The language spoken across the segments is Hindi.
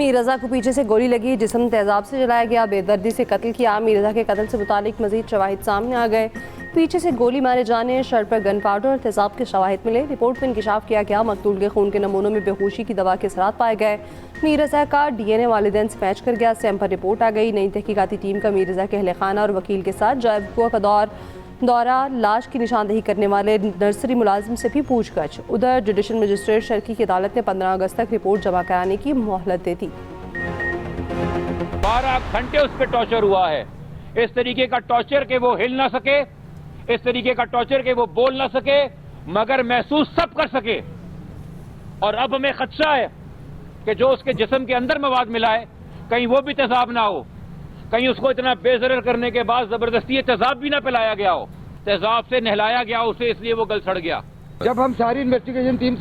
मीर रज़ा को पीछे से गोली लगी, जिस्म तेजाब से जलाया गया, बेदर्दी से कत्ल किया। मीर रज़ा के कत्ल से मुतालिक मजीद शवाहिद सामने आ गए। पीछे से गोली मारे जाने, शर्ट पर गन पाउडर और तेजाब के शवाहिद मिले। रिपोर्ट में इंकशाफ किया गया मकतूल के खून के नमूनों में बेहोशी की दवा के असरात पाए गए। मीर रज़ा का DNA वालिदैन से मैच कर गया। सैंपल रिपोर्ट आ गई। नई तहकीकाती टीम का मीर रज़ा के अहले खाना और वकील के साथ जायबुआ का दौरा, लाश की निशानदेही करने वाले नर्सरी मुलाजिम से भी पूछगछ। उधर जुडिशल मजिस्ट्रेट शर्की की अदालत ने 15 अगस्त तक रिपोर्ट जमा कराने की मोहलत दे दी। 12 घंटे उस पर टॉर्चर हुआ है। इस तरीके का टॉर्चर के वो हिल ना सके, इस तरीके का टॉर्चर के वो बोल ना सके, मगर महसूस सब कर सके। और अब हमें खदशा है कि जो उसके जिस्म के अंदर मवाद मिला है, कहीं वो भी तेजाब ना हो, कहीं उसको इतना बेजरर करने के बाद जबरदस्ती तेजाब भी ना पिलाया गया हो, तेजाब से नहलाया गया उसे, इसलिए वो गल सड़ गया। जब हम सारी इन्वेस्टिगेशन टीम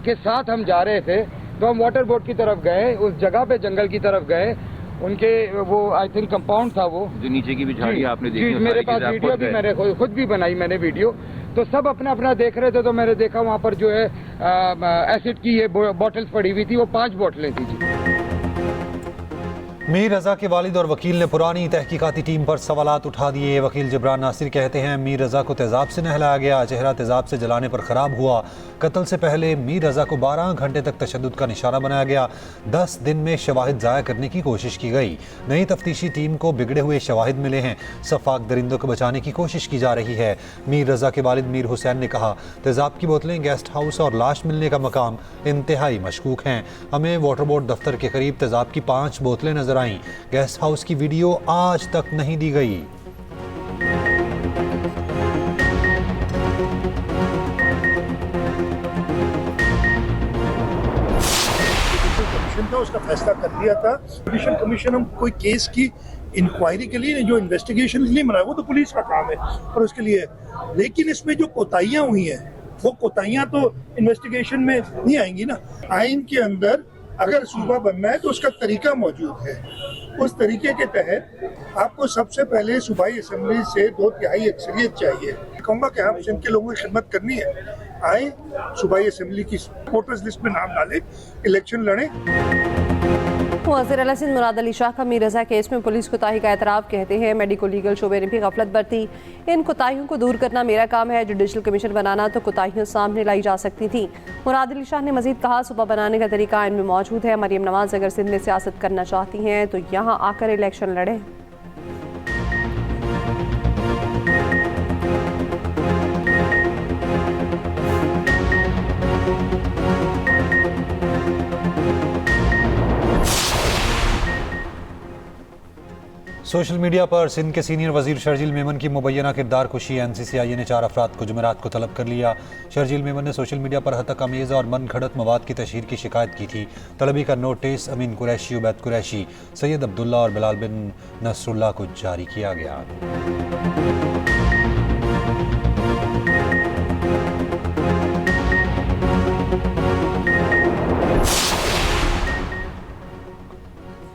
के साथ हम जा रहे थे तो हम वाटर बोर्ड की तरफ गए, उस जगह पे जंगल की तरफ गए। उनके वो आई थिंक कंपाउंड था, वो जो नीचे की भी झाड़ियां आपने देखी, मेरे पास वीडियो भी मैंने खुद भी बनाई मैंने वीडियो। तो सब अपना अपना देख रहे थे, तो मैंने देखा वहाँ पर जो है एसिड की ये बॉटल्स पड़ी हुई थी, वो 5 बोतलें थी जी। मीर रज़ा के वालिद और वकील ने पुरानी तहकीकाती टीम पर सवालात उठा दिए। वकील जबरान नासिर कहते हैं मीर रज़ा को तेजाब से नहलाया गया, चेहरा तेजाब से जलाने पर ख़राब हुआ। कत्ल से पहले मीर रज़ा को 12 घंटे तक तशद्दुद का निशाना बनाया गया। 10 दिन में शवाहिद ज़ाया करने की कोशिश की गई। नई तफ्तीशी टीम को बिगड़े हुए शवाहिद मिले हैं। सफाक दरिंदों को बचाने की कोशिश की जा रही है। मीर रज़ा के वालिद मीर हुसैन ने कहा, तेजाब की बोतलें, गेस्ट हाउस और लाश मिलने का मकाम इंतहाई मशकूक हैं। हमें वाटर बोर्ड दफ्तर के करीब तेजाब की 5 बोतलें नजर आईं। गेस्ट हाउस की वीडियो आज तक नहीं दी गई। था, उसका फैसला कर दिया था। जुडिशल कमीशन हम कोई केस की इंक्वायरी के लिए, जो इन्वेस्टिगेशन के लिए बनाया, वो तो पुलिस का काम है और उसके लिए, लेकिन इसमें जो कोताहियां हुई हैं, वो कोताहियां तो इन्वेस्टिगेशन में नहीं आएंगी ना। आइन के अंदर अगर सूबा बनना है तो उसका तरीका मौजूद है। उस तरीके के तहत आपको सबसे पहले सूबाई असेंबली से 2/3 अक्सरियत चाहिए। कहूँगा कि हम सिंध के लोगों की खिदमत करनी है, आए सूबाई असेंबली की वोटर्स लिस्ट में नाम डालें, इलेक्शन लड़ें। वज़ीर आला सिंध मुराद अली शाह का मीर रज़ा केस में पुलिस कोताही का एतराफ़, कहते हैं मेडिको लीगल शोबे ने भी गफलत बरती। इन कोताहियों को दूर करना मेरा काम है। जुडिशल कमीशन बनाना तो कोताहियों सामने लाई जा सकती थी। मुराद अली शाह ने मजीद कहा, सूबा बनाने का तरीका इनमें मौजूद है। मरीम नवाज अगर सिंध में सियासत करना चाहती हैं तो यहाँ आकर इलेक्शन लड़ें। सोशल मीडिया पर सिंध के सीनियर वजीर शर्जील मेमन की मुबैना किरदार कुशी NCCI ने 4 अफराद को जुमेरात को तलब कर लिया। शर्जील मेमन ने सोशल मीडिया पर हतक अमेज़ और मन घड़त मवाद की तशहीर की शिकायत की थी। तलबी का नोटिस अमीन कुरैशी, उबैद कुरैशी, सैयद अब्दुल्ला और बिलाल बिन नसरुल्लाह को जारी किया गया।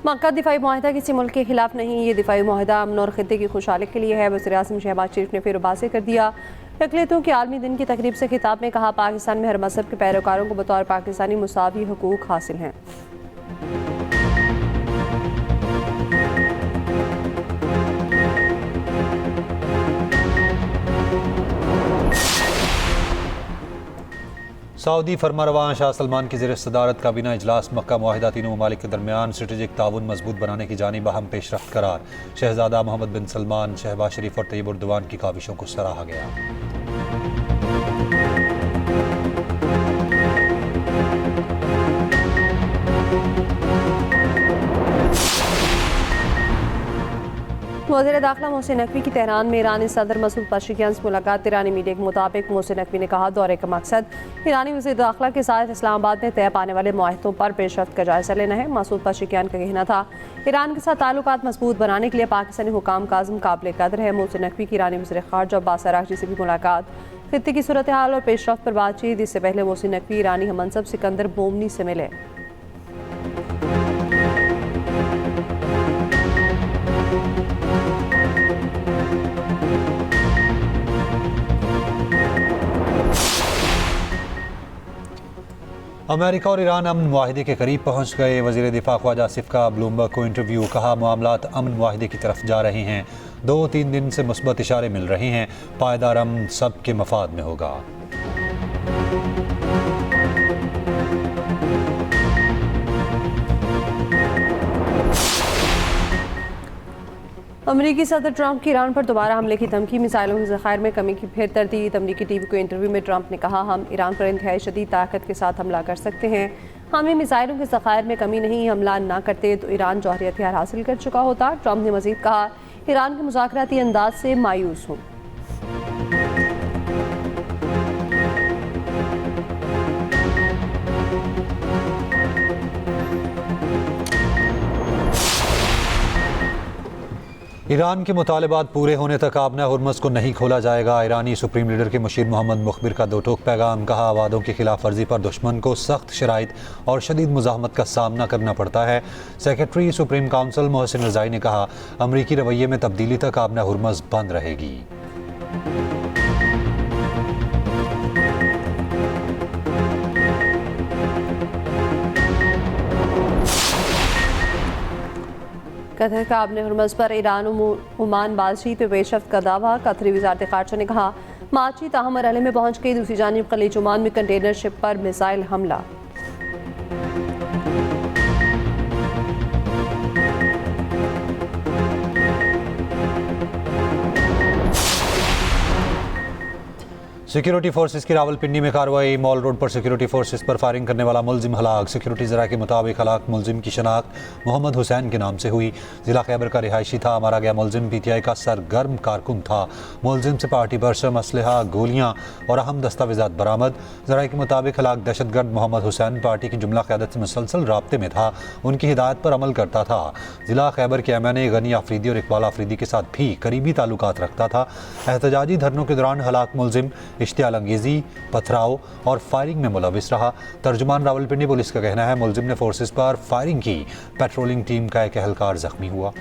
मक्का दिफाई माहिदा किसी मुल्क के खिलाफ नहीं, ये दिफाई माहिदा अमन और खित्ते की खुशहाली के लिए है। वज़ीर आज़म शहबाज शरीफ ने फिर वाज़ेह कर दिया। अक़लियतों के आलमी दिन की तकरीब से खिताब में कहा, पाकिस्तान में हर मज़हब के पैरोकारों को बतौर पाकिस्तानी मुसावी हुकूक हासिल हैं। सऊदी फरमारवा शाह सलमान की ज़ेर सदारत काबीना इजलास मक्का मुआहिदा तीनों ममालिक के दरमियान स्ट्रेटेजिक ताउन मजबूत बनाने की जानिब अहम पेशरफ्त करार। शहजादा मोहम्मद बिन सलमान, शहबाज शरीफ और तैयब उर्दवान की काविशों को सराहा गया। वज़ीर दाखिला मोहसिन नकवी की तेहरान में ईरानी सदर मसूद पशेकियान से मुलाकात। ईरानी मीडिया के मुताबिक मोहसिन नकवी ने कहा, दौरे का मकसद ईरानी वज़ीर दाखिला के साथ इस्लामाबाद में तय पाने वाले मुआहदों पर पेशरफ्त का जायजा लेना है। मसूद पशेकियान का कहना था, ईरान के साथ ताल्लुकात मजबूत बनाने के लिए पाकिस्तानी हुकाम का आज़म काबिल कदर है। मोहसिन नकवी की ईरानी वज़ीर ख़ारजा अब्बास अराग़ची से भी मुलाकात। खित्ते की सूरत हाल और पेशरफ्त पर बातचीत। इससे पहले मोहसिन नकवी ईरानी हममनसब सिकंदर बोमनी से मिले। अमेरिका और ईरान अमन मुआहिदे के करीब पहुंच गए। वज़ीर दिफा ख्वाजा आसिफ का ब्लूमबर्ग को इंटरव्यू, कहा मामलात अमन मुआहिदे की तरफ जा रहे हैं। 2-3 दिन से मुस्बत इशारे मिल रहे हैं। पायदार अमन सब के मफाद में होगा। अमरीकी सदर ट्रंप की ईरान पर दोबारा हमले की धमकी, मिसाइलों के ज़खायर में कमी की फिर तरदीद। अमरीकी टीवी को इंटरव्यू में ट्रंप ने कहा, हम ईरान पर इंतहाई शदीद ताकत के साथ हमला कर सकते हैं। हमें मिसाइलों के ज़खायर में कमी नहीं, हमला ना करते तो ईरान जौहरी हथियार हासिल कर चुका होता। ट्रंप ने मजीद कहा, ईरान के मुज़ाकराती अंदाज से मायूस हूँ। ईरान के मुतालबात पूरे होने तक आबना हुर्मुज़ को नहीं खोला जाएगा। ईरानी सुप्रीम लीडर के मुशीर मोहम्मद मुखबिर का 2 टोक पैगाम, कहा वादों की खिलाफ वर्जी पर दुश्मन को सख्त शराइत और शदीद मुज़ाहमत का सामना करना पड़ता है। सेक्रेटरी सुप्रीम काउंसिल मोहसिन रज़ाई ने कहा, अमरीकी रवैये में तब्दीली तक आबना हुर्मुज़ बंद रहेगी। कतर का आबने हुर्मुज़ पर ईरान ओमान बातचीत पे पेशरफ्त का दावा। कतरी वज़ारत ख़ारजा ने कहा, बातचीत अहम मरहले में पहुँच गई। दूसरी जानिब खलीज ओमान में कंटेनर शिप पर मिसाइल हमला। सिक्योरिटी फोर्सेस की रावलपिंडी में कार्रवाई, मॉल रोड पर सिक्योरिटी फोर्सेस पर फायरिंग करने वाला मुलजिम हलाक। सिक्योरिटी ज़रा के मुताबिक हलाक मुलजिम की शनाख्त मोहम्मद हुसैन के नाम से हुई। ज़िला खैबर का रिहायशी था। मारा गया मुलजिम PTI का सरगर्म कारकुन था। मुलजिम से पार्टी बरसम असलहा, गोलियाँ और अहम दस्तावेजात बरामद। ज़रा के मुताबिक हलाक दहशतगर्द मोहम्मद हुसैन पार्टी की जुमला क़यादत से मुसलसल राब्ते में था, उनकी हिदायत पर अमल करता था। ज़िला खैबर के MNA गनी आफरीदी और इकबाल आफरीदी के साथ भी करीबी ताल्लुकात रखता था। एहतजाजी धरनों के दौरान हलाक मुलजिम इश्तियाल अंगेज़ी, पथराव और फायरिंग में मुलविस रहा। तर्जुमान रावलपिंडी पुलिस का कहना है, मुलजिम ने फोर्सेस पर फायरिंग की। पेट्रोलिंग टीम का एक एहलकार जख्मी हुआ।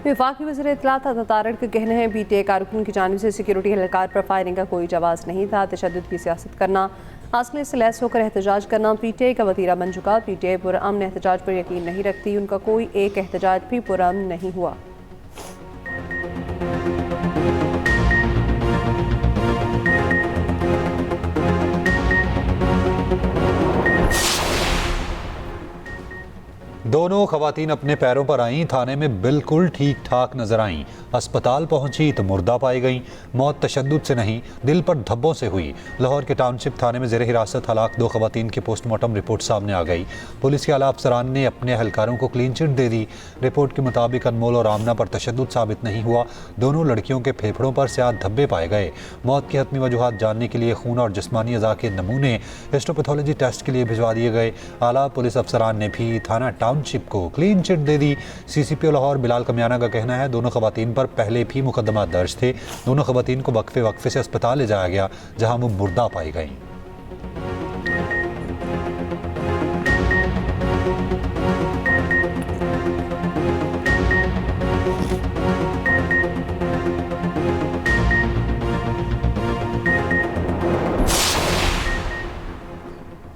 वफाकी वज़ीर इत्तलात तारड़ का कहना है, PTI कारकुन की जानिब से सिक्योरिटी एहलकार पर फायरिंग का कोई जवाब नहीं था। तशद्दुद की सियासत करना, असले से लैस होकर एहतजाज करना PTI का वतीरा बन चुका। PTI पुरअमन एहतजाज पर यकीन नहीं रखती। उनका कोई एक एहतजाज भी पुरअमन नहीं हुआ। दोनों खवातीन अपने पैरों पर आईं, थाने में बिल्कुल ठीक ठाक नजर आईं। अस्पताल पहुंची तो मुर्दा पाई गईं। मौत तशद्दुद से नहीं, दिल पर धब्बों से हुई। लाहौर के टाउनशिप थाने में ज़ेर हिरासत हलाक 2 खवातीन की पोस्टमार्टम रिपोर्ट सामने आ गई। पुलिस के आला अफसरान ने अपने एहलकारों को क्लीन चिट दे दी। रिपोर्ट के मुताबिक अनमोल और आमना पर तशद्दुद साबित नहीं हुआ। दोनों लड़कियों के फेफड़ों पर स्याह धब्बे पाए गए। मौत की हतमी वजूहात जानने के लिए खून और जिस्मानी अज़ा के नमूने हिस्टोपैथोलॉजी टेस्ट के लिए भिजवा दिए गए। आला पुलिस अफसरान ने भी थाना टाउनशिप को क्लीन चिट दे दी। CCPO लाहौर बिलाल कमियाना का कहना है, दोनों खवातीन पर पहले भी मुकदमा दर्ज थे। दोनों खवातीन को वक्फे से अस्पताल ले जाया गया, जहां वो मुर्दा पाई गईं।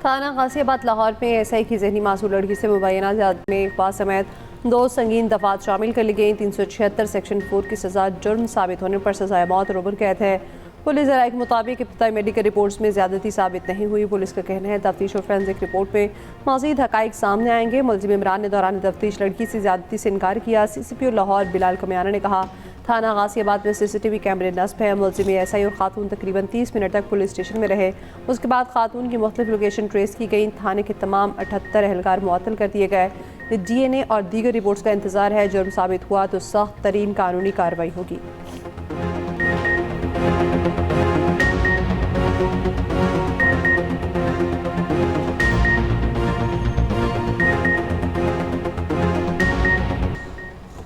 थाना गाजियाबाद लाहौर में SI की जहनी मासूम लड़की से मुबैना ज़ियादती में इकबाल समेत 2 संगीन दफात शामिल कर ली गई। 376 सेक्शन 4 की सज़ा जुर्म साबित होने पर सज़ाए मौत और उम्र कैद है। पुलिस ज़राए के मुताबिक इब्तदाई मेडिकल रिपोर्ट्स में ज़्यादती साबित नहीं हुई। पुलिस का कहना है, तफ्तीश और फोरेंसिक रिपोर्ट में मज़ीद हक़ाइक़ सामने आएंगे। मुलज़िम इमरान ने दौरान तफ्तीश लड़की से ज़्यादती से इनकार किया। CCPO लाहौर बिलाल कमियाना ने कहा, थाना गाजियाबाद में CCTV कैमरे नस्ब है। मुलज़िम SI और खातून तकरीबन 30 मिनट तक पुलिस स्टेशन में रहे। उसके बाद खातून की मुख्तलिफ लोकेशन ट्रेस की गई। थाने के तमाम 78 एहलकार मुअत्तल कर दिए गए। DNA और दीगर रिपोर्ट्स का इंतजार है। जुर्म साबित हुआ तो सख्त तरीन कानूनी कार्रवाई होगी।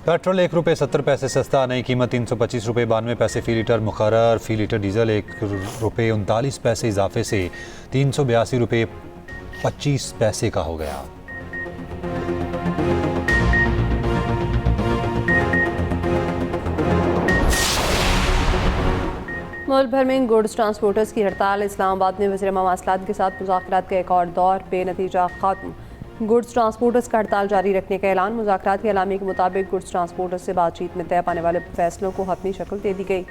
पेट्रोल ₹1.70 सस्ता, नई कीमत ₹325.92 फ़ी लीटर मुकर्रर। फ़ी लीटर डीजल ₹1.39 इजाफे से ₹382.25 का हो गया। मुल्क भर में गुड्स ट्रांसपोर्टर्स की हड़ताल। इस्लामाबाद में वज़ीर मवासलात के साथ मुज़ाकरात का एक और दौर बेनतीजा ख़त्म। गुड्स ट्रांसपोर्टर्स का हड़ताल जारी रखने का ऐलान। मुज़ाकरात के एलामी के मुताबिक गुड्स ट्रांसपोर्टर्स से बातचीत में तय पाने वाले फैसलों को हतमी शक्ल दे दी गई।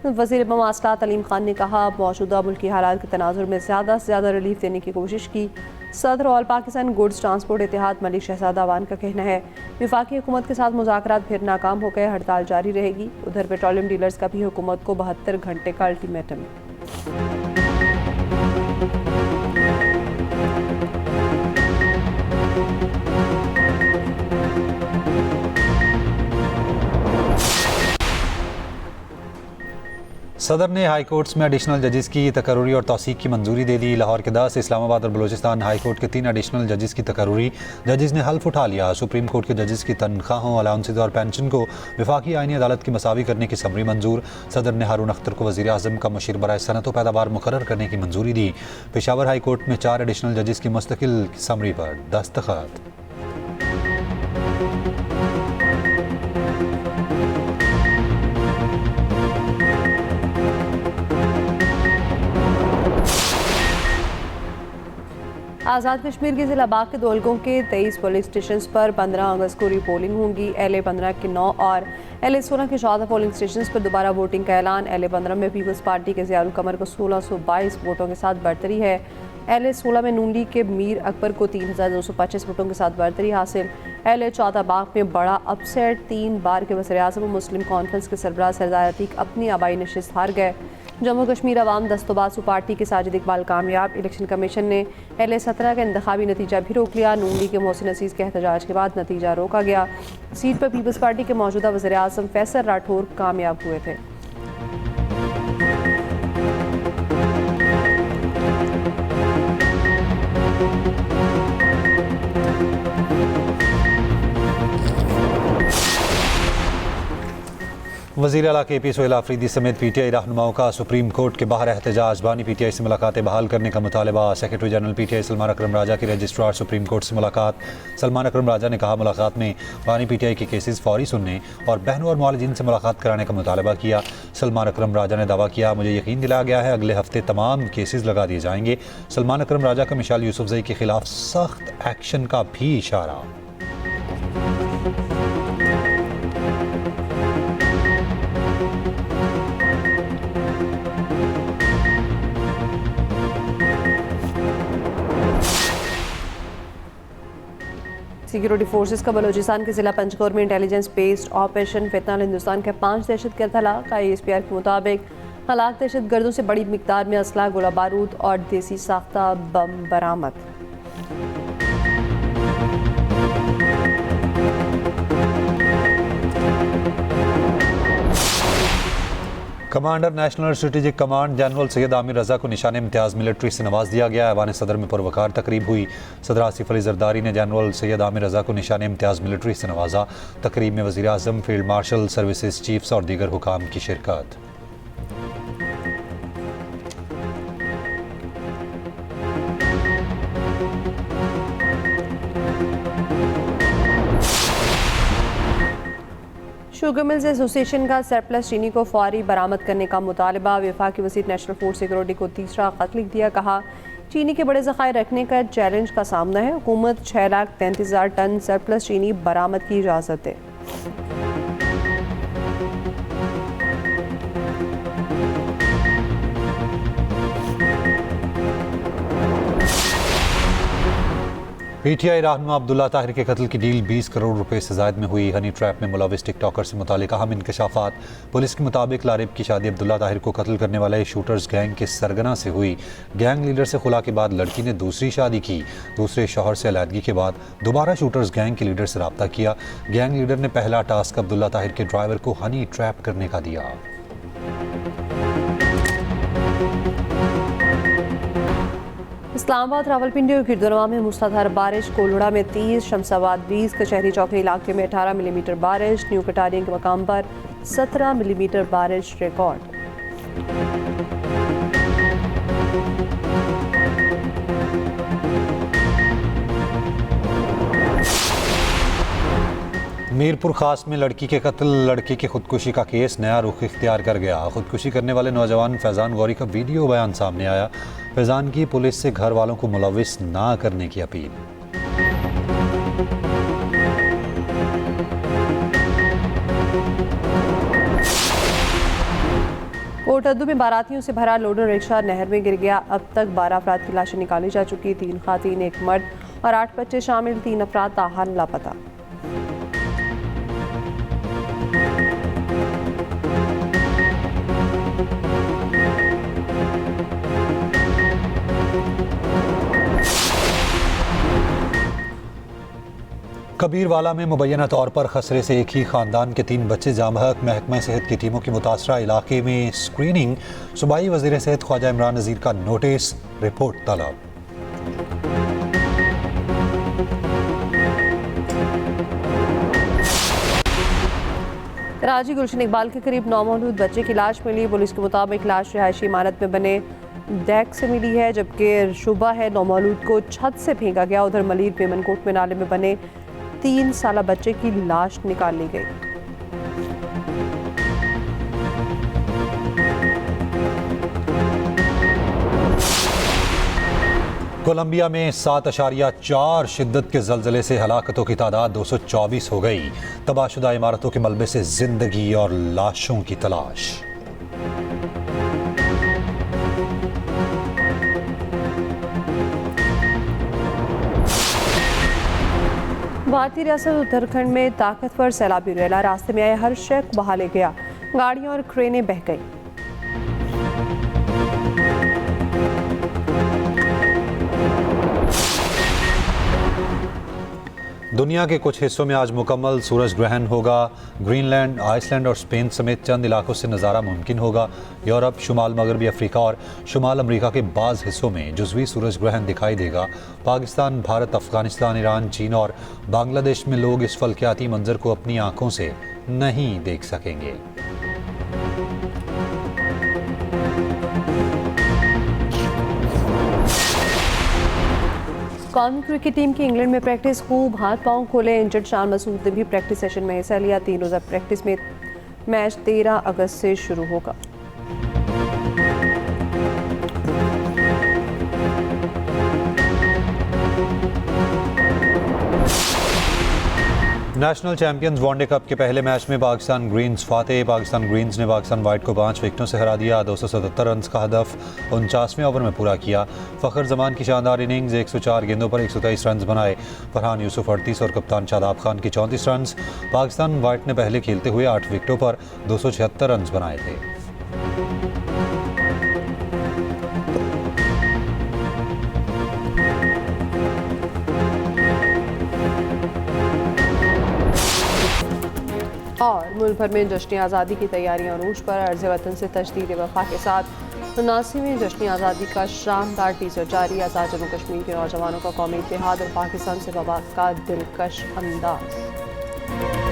वज़ीर मवासलात अलीम खान ने कहा, मौजूदा मुल्की हालात के तनाजुर में ज़्यादा से ज़्यादा रिलीफ देने की कोशिश की। सदर ऑल पाकिस्तान गुड्स ट्रांसपोर्ट इत्तेहाद मलिक शहजादा अवान का कहना है, वफाकी हुकूमत के साथ मुज़ाकरात फिर नाकाम हो गए, हड़ताल जारी रहेगी। उधर पेट्रोलियम डीलर्स का भी हुकूमत को 72 घंटे का अल्टीमेटम। सदर ने हाई कोर्ट्स में एडिशनल जजेस की तकर्री और तौसीक की मंजूरी दे दी। लाहौर के 10, इस्लामाबाद और बलूचिस्तान हाई कोर्ट के 3 एडिशनल जजेस की तकर्री जजेस ने हल्फ उठा लिया। सुप्रीम कोर्ट के जजेस की तनख्वाहों, अलाउंसेज और पेंशन को वफाकी आईनी अदालत की मसावी करने की समरी मंजूर। सदर ने हारून अख्तर को वज़ीर आज़म का मुशीर बराए सनत व पैदावार मुकर्रर करने की मंजूरी दी। पेशावर हाई कोर्ट में 4 एडिशनल जजेस की मुस्तकिल समरी पर दस्तखत। आज़ाद कश्मीर के ज़िला बाग के दोलगों के 23 पोलिंग स्टेशन पर 15 अगस्त को रीपोलिंग होगी। LA-15 के 9 और LA-16 के 14 पोलिंग स्टेशन पर दोबारा वोटिंग का ऐलान। LA-15 में पीपल्स पार्टी के ज़ियाउल कमर को 1622 वोटों के साथ बढ़तरी है। LA-16 में नून लीग के मीर अकबर को 3225 वोटों के साथ बढ़तरी हासिल। LA-14 बाग में बड़ा अपसेट, 3 बार के वज़ीर-ए-आज़म और मुस्लिम कॉन्फ्रेंस के सरबराह सरदार अतीक अपनी आबाई नशिस्त हार गए। जम्मू कश्मीर अवाम दस्तोबासु पार्टी के साजिद इकबाल कामयाब। इलेक्शन कमीशन ने LA-17 का इंतखाबी नतीजा भी रोक लिया। नून लीग के मोहसिन अजीज़ के एहतजाज के बाद नतीजा रोका गया। सीट पर पीपल्स पार्टी के मौजूदा वज़ीर-ए-आज़म फैसल राठौर कामयाब हुए थे। वज़ीर आला KP सोहेल आफरीदी समेत PTI रहनुमाओं का सुप्रीम कोर्ट के बाहर एहतजाज। बानी PTI से मुलाकातें बहाल करने का मुतालबा। सेक्रेटरी जनरल PTI सलमान अकरम राजा की रजिस्ट्रार सुप्रीम कोर्ट से मुलाकात। सलमान अकरम राजा ने कहा, मुलाकात में बानी PTI के केसेस फौरी सुनने और बहनों और मुआलिजीन से मुलाकात कराने का मुतालबा किया। सलमान अकरम राजा ने दावा किया, मुझे यकीन दिलाया गया है अगले हफ्ते तमाम केसेस लगा दिए जाएंगे। सलमान अकरम राजा का मिशाल यूसुफजई के खिलाफ सख्त एक्शन का भी इशारा। सिक्योरिटी फोर्सेस का बलूचिस्तान के ज़िला पंचकोर में इंटेलिजेंस बेस्ड ऑपरेशन फितनाल हिंदुस्तान के 5 दहशतगर्द हलाक। ISPR के मुताबिक हलाक दहशतगर्दों से बड़ी मिकदार में असला, गोला बारूद और देसी साख्ता बम बरामद। Commander national strategic command general Syed Aamir Raza को निशान इम्तियाज़ मिलिट्री से नवाज दिया गया। ऐवान सदर में पुरवकार तकरीब हुई। सदर आसिफ अली जरदारी ने जनरल सैयद आमिर रज़ा को निशान इम्तियाज़ मिलिट्री से नवाजा। तकरीब में वज़ीर आज़म, फील्ड मार्शल, सर्विसेज चीफ्स और दीगर हुकाम की शिरकत। शुगर मिल्स एसोसिएशन का सरप्लस चीनी को फौरी बरामद करने का मुतालबा। वफाकी वज़ीर नेशनल फूड सिक्योरिटी को तीसरा खत लिख दिया। कहा, चीनी के बड़े ज़खायर रखने का चैलेंज का सामना है। हुकूमत 6,33,000 टन सरप्लस चीनी बरामद की इजाज़त दे। PTI रहनुमा अब्दुल्ला ताहिर के कत्ल की डील 20 करोड़ रुपए से ज़ायद में हुई। हनी ट्रैप में मुलविस टिकटॉकर से मुतालिक अहम इंकशाफात। पुलिस के मुताबिक लारिब की शादी अब्दुल्ला ताहिर को कत्ल करने वाले शूटर्स गैंग के सरगना से हुई। गैंग लीडर से खुला के बाद लड़की ने दूसरी शादी की। दूसरे शौहर से अलहदगी के बाद दोबारा शूटर्स गैंग के लीडर से रब्ता किया। गैंग लीडर ने पहला टास्क अब्दुल्ला ताहिर के ड्राइवर को हनी ट्रैप करने का दिया। इस्लामाबाद, रावलपिंडी और गिरदोनवा में मूसलाधार बारिश। कोल्हड़ा में 30, शमसाबाद 20, कचहरी चौकी इलाके में 18 मिलीमीटर बारिश। न्यू कटारिया के मकाम पर 17 मिलीमीटर बारिश रिकॉर्ड। मीरपुर खास में लड़की के कत्ल, लड़के की खुदकुशी का केस नया रुख इख्तियार कर गया। खुदकुशी करने वाले नौजवान फैज़ान गौरी का वीडियो बयान सामने आया। फैज़ान की पुलिस से घर वालों को मुलविस ना करने की अपील। कोटद्दू में बारातियों से भरा लोडर रिक्शा नहर में गिर गया। अब तक 12 अफराद की लाशें निकाली जा चुकी, 3 खातीन, 1 मर्द और 8 बच्चे शामिल। 3 अफराद ताहाल लापता। कबीरवाला में मुबैना तौर पर खसरे से एक ही खानदान के 3 बच्चे जाँ बहक। महकमा सेहत की टीमों की मुतासरा इलाके में स्क्रीनिंग। सूबाई वज़ीर सेहत ख्वाजा इमरान नज़ीर का नोटिस, रिपोर्ट तलब। कराची गुलशन इकबाल के करीब नौमौलूद बच्चे की लाश मिली। पुलिस के मुताबिक लाश रिहायशी इमारत में बने डेक से मिली है, जबकि शुबा है नौमौलूद को छत से फेंका गया। उधर मलीर मेमनकोट में नाले में बने 3 साला बच्चे की लाश निकाल ली गई। कोलंबिया में 7.4 शिद्दत के ज़लज़ले से हलाकतों की तादाद 224 हो गई। तबाहशुदा इमारतों के मलबे से जिंदगी और लाशों की तलाश। भारतीय रियासत उत्तराखंड में ताकतवर सैलाबी रेला रास्ते में आए हर शख्स बहा ले गया। गाड़ियां और क्रेनें बह गई। दुनिया के कुछ हिस्सों में आज मुकम्मल सूरज ग्रहण होगा। ग्रीनलैंड, आइसलैंड और स्पेन समेत चंद इलाकों से नज़ारा मुमकिन होगा। यूरोप, शुमाल मगरबी अफ्रीका और शुमाल अमरीका के बाज़ हिस्सों में जुज़वी सूरज ग्रहण दिखाई देगा। पाकिस्तान, भारत, अफगानिस्तान, ईरान, चीन और बांग्लादेश में लोग इस फल्कियाती मंजर को अपनी आंखों से नहीं देख सकेंगे। कौमी क्रिकेट टीम की इंग्लैंड में प्रैक्टिस, खूब हाथ पांव खोले। इंजर्ड शान मसूद ने भी प्रैक्टिस सेशन में हिस्सा लिया। 3 रोज़ा प्रैक्टिस में मैच 13 अगस्त से शुरू होगा। नेशनल चैंपियंस वनडे कप के पहले मैच में पाकिस्तान ग्रीन्स फातेह। पाकिस्तान ग्रीन्स ने पाकिस्तान वाइट को 5 विकेटों से हरा दिया। 277 रन का हदफ 49वें ओवर में पूरा किया। फ़खर जमान की शानदार इनिंग्स, 104 गेंदों पर 123 रन बनाए। फरहान यूसुफ 38 और कप्तान शादाब खान की 34 रन। पाकिस्तान वाइट ने पहले खेलते हुए 8 विकेटों पर 276 रन बनाए थे। और मुल्क भर में जश्न आज़ादी की तैयारियां अरूज पर। अर्ज़ वतन से तजदीद वफा के साथ 79वीं जश्न आज़ादी का शानदार टीजर जारी। आज़ाद जम्मू कश्मीर के नौजवानों का कौमी इत्तेहाद और पाकिस्तान से वफा का दिलकश अंदाज।